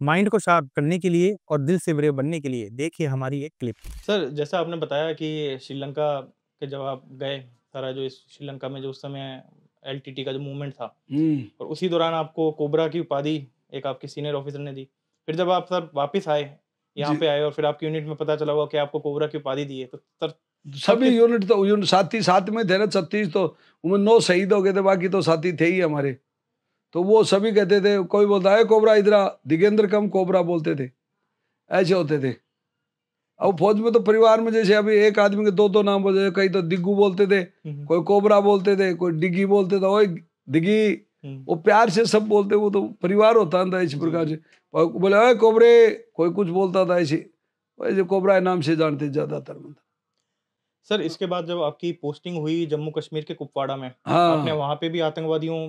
Mind को sharp करने के लिए और दिल से ब्रेव बनने के लिए देखिए हमारी एक क्लिप। सर, जैसा आपने बताया कि श्रीलंका के जब आप गए, सारा जो इस श्रीलंका में जो उस समय एलटीटी का जो मूवमेंट था और उसी दौरान आपको कोबरा की उपाधि एक आपके सीनियर ऑफिसर ने दी। फिर जब आप सर वापस आए, यहाँ जी। पे आए और फिर आपकी यूनिट में पता चला होगा कि आपको कोबरा की उपाधि दी है, तो सर तब सभी किस यूनिट तो यूनिट साथी साथ में थे ना, 36 तो उनमें 9 शहीद हो गए थे, बाकी तो साथी थे ही हमारे। तो वो सभी कहते थे, कोई बोलता है कोबरा इधर आ, दिगेंद्र कम कोबरा बोलते थे, ऐसे होते थे। अब फौज में तो परिवार में जैसे अभी एक आदमी के दो दो नाम बोलते थे, कई तो दिग्गू बोलते थे, कोई कोबरा बोलते थे, कोई डिग्गी बोलते थे, ओए डिग्गी, वो प्यार से सब बोलते, वो तो परिवार होता था इस प्रकार से। बोले ओए कोबरे, कोई कुछ बोलता था ऐसे, वैसे कोबरा नाम से जानते ज्यादातर मतलब। सर इसके बाद जब आपकी पोस्टिंग हुई जम्मू कश्मीर के कुपवाड़ा में, आपने हाँ, वहाँ पे भी आतंकवादियों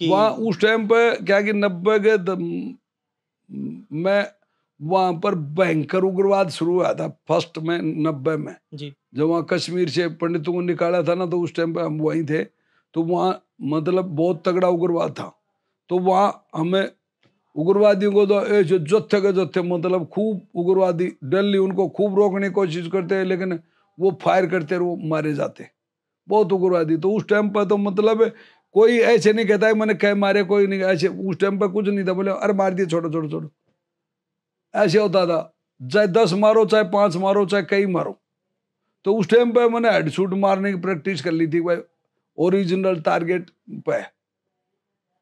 की वहाँ उस टाइम पे क्या कि 90 के मैं वहां पर भयंकर उग्रवाद शुरू हुआ था फर्स्ट में 90 में, जी, जब वहाँ कश्मीर से पंडितों को निकाला था ना, तो उस टाइम पे हम वहीं थे। तो वहाँ मतलब बहुत तगड़ा उग्रवाद था। तो वहाँ हमें उग्रवादियों को तो जो जोथे के जोथे मतलब खूब उग्रवादी दिल्ली उनको खूब रोकने की कोशिश करते हैं, लेकिन वो फायर करते रहे, वो मारे जाते बहुत उग्रवादी। तो उस टाइम पर तो मतलब कोई ऐसे नहीं कहता है मैंने कह मारे, कोई नहीं ऐसे, उस टाइम पर कुछ नहीं था, बोले अरे मार दिए, छोड़ो छोड़ो छोड़ो, ऐसे होता था। चाहे 10 मारो, चाहे 5 मारो, चाहे कई मारो। तो उस टाइम पे मैंने हेडशूट मारने की प्रैक्टिस कर ली थी भाई, ओरिजिनल टारगेट पे।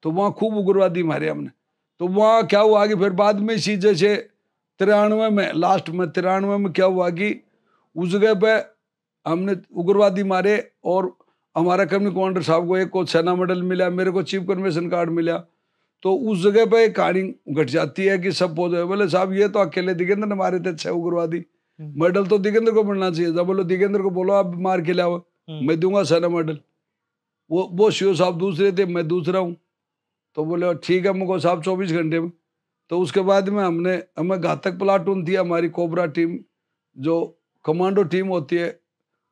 तो वहाँ खूब उग्रवादी मारे हमने। तो वहाँ क्या हुआ कि फिर बाद में इसी जैसे 93 में, लास्ट में 93 में क्या हुआ कि उस जगह पे हमने उग्रवादी मारे, और हमारा कंपनी कमांडर साहब को एक को सेना मेडल मिला, मेरे को चीफ कन्वेंशन कार्ड मिला। तो उस जगह पे कहानी घट जाती है कि सब पौधे बोले साहब ये तो अकेले दिगेंद्र ने मारे थे 6 उग्रवादी, मेडल तो दिगेंद्र को मिलना चाहिए। जब बोलो दिगेंद्र को बोलो आप मार के लाओ, मैं दूंगा सेना मेडल। वो सीओ साहब दूसरे थे, मैं दूसरा हूँ। तो बोले ठीक है मुझको साहब 24 घंटे में। तो उसके बाद में हमें घातक प्लाटून थी हमारी कोबरा टीम, जो कमांडो टीम होती है,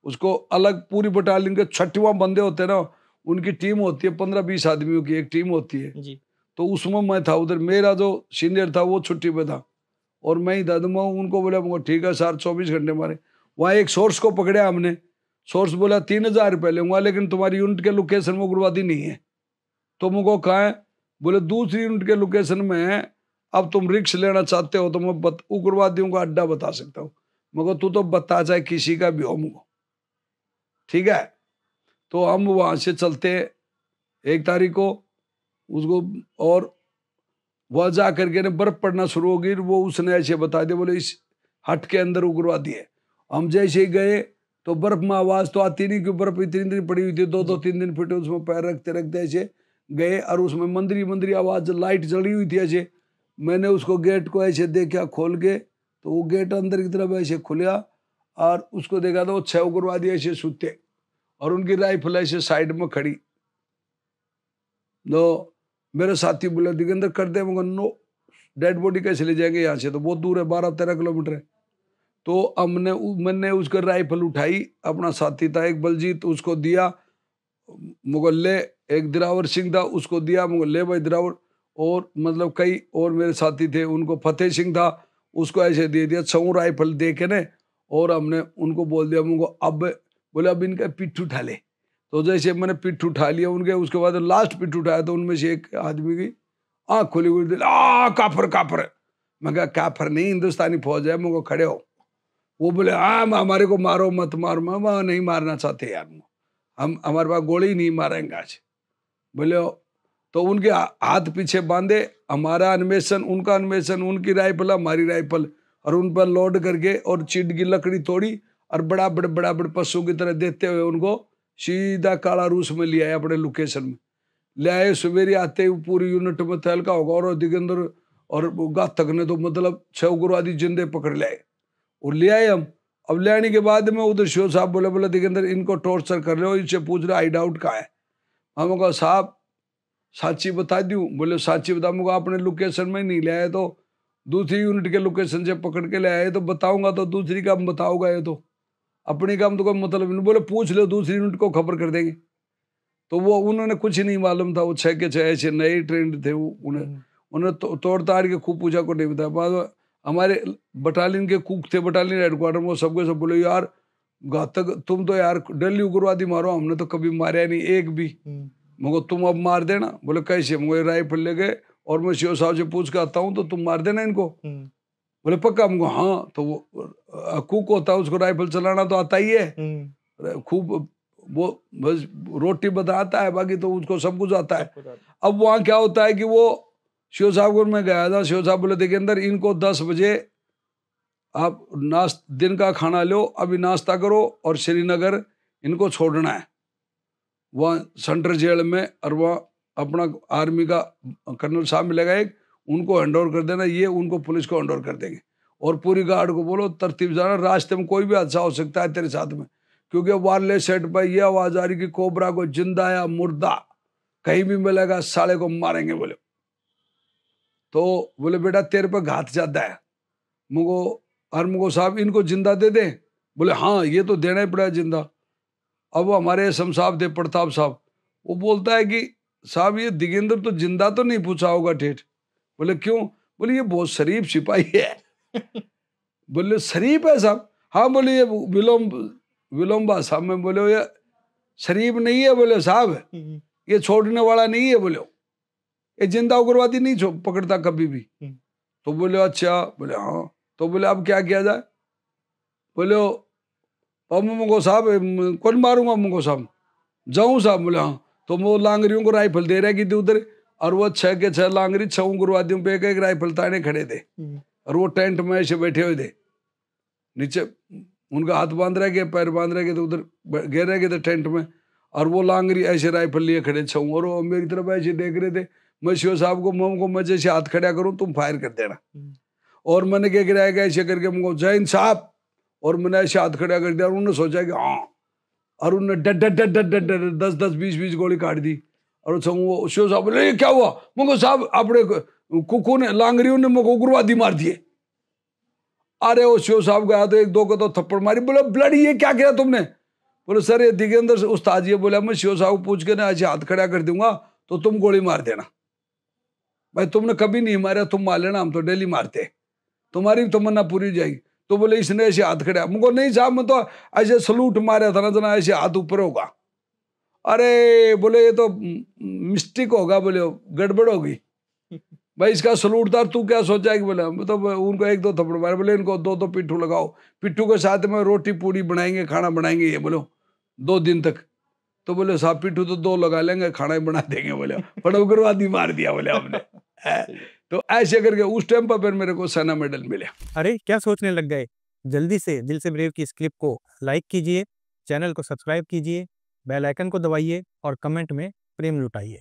उसको अलग पूरी बटालियन के 6वां बंदे होते हैं ना, उनकी टीम होती है 15-20 आदमियों की एक टीम होती है। जी। तो उसमें मैं था उधर, मेरा जो सीनियर था वो छुट्टी पे था और मैं ही था। तो मैं उनको बोला मुझको ठीक है सर 24 घंटे मारे। वहाँ एक सोर्स को पकड़ा हमने, सोर्स बोला 3000 रुपये लूंगा, लेकिन तुम्हारी यूनिट के लोकेशन में उग्रवादी नहीं है। तो मुझको कहा है, बोले दूसरी यूनिट के लोकेशन में है, अब तुम रिक्स लेना चाहते हो तो मैं उग्रवादियों का अड्डा बता सकता हूँ। मगर तू तो बता, चाहे किसी का भी हो मुझको, ठीक है। तो हम वहां से चलते 1 तारीख को उसको, और वह जा करके ने बर्फ पड़ना शुरू हो गई। वो उसने ऐसे बता दिया, बोले इस हट के अंदर उग्रवादी है। हम जैसे ही गए तो बर्फ में आवाज तो आती नहीं, क्योंकि बर्फ इतनी दिन पड़ी हुई थी, 2-2-3 दिन फिटे, उसमें पैर रखते रखते ऐसे गए, और उसमें मंदरी मंदरी आवाज, लाइट जली हुई थी ऐसे। मैंने उसको गेट को ऐसे देखा खोल के, तो वो गेट अंदर की तरफ ऐसे खुला, और उसको देखा तो वो 6 उग्रवादी ऐसे सूते, और उनकी राइफल ऐसे साइड में खड़ी। तो मेरे साथी बोले दिगंदर कर दे, मगर नो, डेड बॉडी कैसे ले जाएंगे यहाँ से, तो बहुत दूर है, 12-13 किलोमीटर है। तो मैंने उसका राइफल उठाई, अपना साथी था एक बलजीत, उसको दिया, मुगल ले, एक दिरावर सिंह था उसको दिया, मुगल ले भाई दिरावर, और मतलब कई और मेरे साथी थे, उनको फतेह सिंह था उसको ऐसे दे दिया 6 राइफल दे के ने। और हमने उनको बोल दिया, मुझको अब बोले अब इनका पिट्ठू उठा ले। तो जैसे मैंने पिट्ठू उठा लिया उनके, उसके बाद लास्ट पिट्ठू उठाया तो उनमें से एक आदमी की आँख खुली हुई, काफर काफर। मैं कहा काफर नहीं, हिंदुस्तानी फौज है, मुझको खड़े हो। वो बोले हाँ हमारे को मारो मत मारो। मैं वहाँ नहीं मारना चाहते यार, हम हमारे पास गोली नहीं मारेंगे आज। बोले तो उनके हाथ पीछे बांधे, हमारा अन्वेषण उनका अन्वेषण, उनकी राइफल हमारी राइफल, और उन पर लोड करके और चीड की लकड़ी तोड़ी, और बड़ा बड़ पशु की तरह देते हुए उनको सीधा काला रूस में ले आए अपने लोकेशन में। ले आए, सवेरे आते ही पूरी यूनिट में तहलका होगा, और दिगंदर और घातक ने तो मतलब 6 उग्रवादी जिंदे पकड़ ले आए और ले आए हम। अब ले आने के बाद में उधर शिव साहब बोले, बोले दिगंदर इनको टॉर्चर कर रहे हो, इनसे पूछ रहे हाइड आउट कहाँ है। हम कहा साहब साची बता दूं, बोले साची बता, मुझे अपने लोकेशन में नहीं ले आए तो दूसरी यूनिट के लोकेशन से पकड़ के ले आए, तो बताऊंगा तो दूसरी का बताओगा, ये तो अपनी काम तो कोई मतलब नहीं। बोले पूछ लो दूसरी यूनिट को खबर कर देंगे। तो वो उन्होंने कुछ नहीं मालूम था, वो 6 के 6 ऐसे नए ट्रेंड थे वो, उन्हें उन्होंने तोड़ ताड़ के खूब पूछा को नहीं बताया। बाद हमारे बटालियन के कुक थे बटालियन हेडक्वार्टर में, वो सबके सब बोले यार घातक तुम तो यार दिल्ली उग्रवादी मारो, हमने तो कभी मारा नहीं एक भी। मगर तुम अब मार देना। बोले कैसे? मुझे राइफल ले गए और मैं शिव साहब से पूछ के आता हूँ तो तुम मार देना इनको। बोले पक्का? हमको हाँ। तो वो कुक होता है उसको राइफल चलाना तो आता ही है खूब, वो बस रोटी बनाता है, बाकी तो उसको सब कुछ आता है। अब वहाँ क्या होता है कि वो शिव साहब को मैं गया था, शिव साहब बोले देखिए अंदर इनको 10 बजे आप दिन का खाना लो, अभी नाश्ता करो और श्रीनगर इनको छोड़ना है वहाँ सेंट्रल जेल में, और वहाँ अपना आर्मी का कर्नल साहब मिलेगा एक, उनको हैंड ओवर कर देना, ये उनको पुलिस को हैंड ओवर कर देंगे। और पूरी गार्ड को बोलो तरतीब जाना, रास्ते में कोई भी हादसा हो सकता है तेरे साथ में, क्योंकि वायरलेस सेट पर यह आवाज आ रही कि कोबरा को जिंदा या मुर्दा कहीं भी मिलेगा साले को मारेंगे। बोले तो बोले बेटा तेरे पर घात ज्यादा है, मुझको साहब इनको जिंदा दे दे। बोले हाँ ये तो देना ही पड़ा जिंदा। अब वो हमारे एसएम साहब थे प्रताप साहब, वो बोलता है कि साहब ये दिगेंद्र तो जिंदा तो नहीं पूछा होगा ठेठ। बोले क्यों? बोले ये बहुत शरीफ सिपाही है। बोले शरीफ है साहब? हाँ। बोले ये विलोम्बा साहब में बोले ये शरीफ नहीं है। बोले साहब ये छोड़ने वाला नहीं है, बोले ये जिंदा उग्रवादी नहीं पकड़ता कभी भी। तो बोले अच्छा। बोले हाँ। तो बोले अब क्या किया जाए? बोले मुझको साहब कौन मारूंगा मुझको साहब? जाऊं साहब? बोले हाँ। तो वो लांगरियों को राइफल दे रहे कि उधर, और वो 6 के 6 लांगरी 6 उग्रवादियों पे एक राइफल ताने खड़े थे, और वो टेंट में ऐसे बैठे हुए थे, नीचे उनका हाथ बांध रहे पैर बांध रहे तो उधर गिर रहे थे टेंट में, और वो लांगरी ऐसे राइफल लिए खड़े 6, और वो मेरी तरफ ऐसे देख रहे थे। मैं शिव साहब को मैं जैसे हाथ खड़ा करूं तुम फायर कर देना, और मैंने क्या गिराया ऐसे करके मुझको जय हिंद साहब, और मैंने ऐसे हाथ खड़ा कर दिया। और उन्होंने सोचा कि हाँ, और उन्होंने डड 10-20 गोली काट दी। और वो शिव साहब बोले क्या हुआ? मुझको साहब अपने कुकू ने लांगरियों ने मुझको उग्रवादी मार दिए। अरे वो शिव साहब गया तो 1-2 को तो थप्पड़ मारी। बोले ब्लडी ये क्या किया तुमने? बोले सर ये दिगेंद्र उस्ताद जी बोला मैं शिव साहब को पूछ के ना ऐसे हाथ खड़ा कर दूंगा तो तुम गोली मार देना। भाई तुमने कभी नहीं मारा, तुम मार लेना, हम तो डेली मारते, तुम्हारी तमन्ना पूरी जाएगी। तो बोले इसने ऐसे हाथ खड़ा, मुझको नहीं साहब मैं तो ऐसे सलूट मारा था ना, जना ऐसे हाथ ऊपर होगा। अरे बोले ये तो मिस्टेक होगा, बोले गड़बड़ होगी भाई, इसका सलूट था, तू क्या सोचा है कि बोले मतलब उनको 1-2 थप्पड़ मारे। बोले इनको 2-2 पिट्ठू लगाओ, पिट्ठू के साथ में रोटी पूरी बनाएंगे, खाना बनाएंगे ये बोलो 2 दिन तक। तो बोले साहब पिट्ठू तो 2 लगा लेंगे, खाना ही बना देंगे। बोले पर उग्रवादी मार दिया बोले हमने। तो ऐसे करके उस टाइम पर फिर मेरे को सेना मेडल मिला। अरे क्या सोचने लग गए? जल्दी से दिल से ब्रेव की इस क्लिप को लाइक कीजिए, चैनल को सब्सक्राइब कीजिए, बेल आइकन को दबाइए और कमेंट में प्रेम लुटाइए।